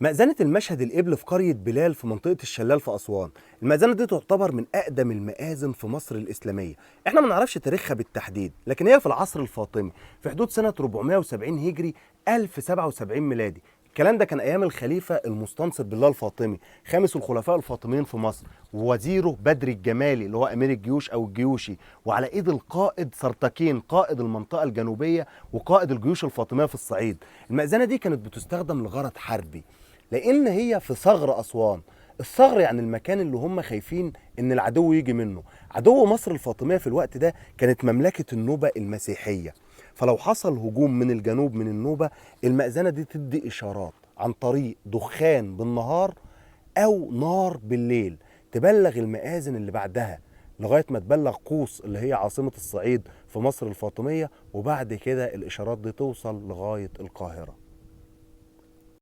مأذنة المشهد الإبل في قرية بلال في منطقة الشلال في أسوان. المأذنة دي تعتبر من أقدم المآذن في مصر الإسلامية. إحنا ما نعرفش تاريخها بالتحديد، لكن هي في العصر الفاطمي في حدود سنة 470 هجري 1077 ميلادي. الكلام ده كان أيام الخليفة المستنصر بالله الفاطمي، خامس الخلفاء الفاطميين في مصر، ووزيره بدر الجمالي اللي هو أمير الجيوش أو الجيوشي، وعلى إيد القائد سرتكين قائد المنطقة الجنوبية وقائد الجيوش الفاطمية في الصعيد. المأذنة دي كانت بتستخدم لغرض حربي، لان هي في ثغر اسوان. الثغر يعني المكان اللي هم خايفين ان العدو يجي منه. عدو مصر الفاطميه في الوقت ده كانت مملكه النوبه المسيحيه، فلو حصل هجوم من الجنوب من النوبه، المأذنه دي تدي اشارات عن طريق دخان بالنهار او نار بالليل، تبلغ المآذن اللي بعدها لغايه ما تبلغ قوس اللي هي عاصمه الصعيد في مصر الفاطميه، وبعد كده الاشارات دي توصل لغايه القاهره.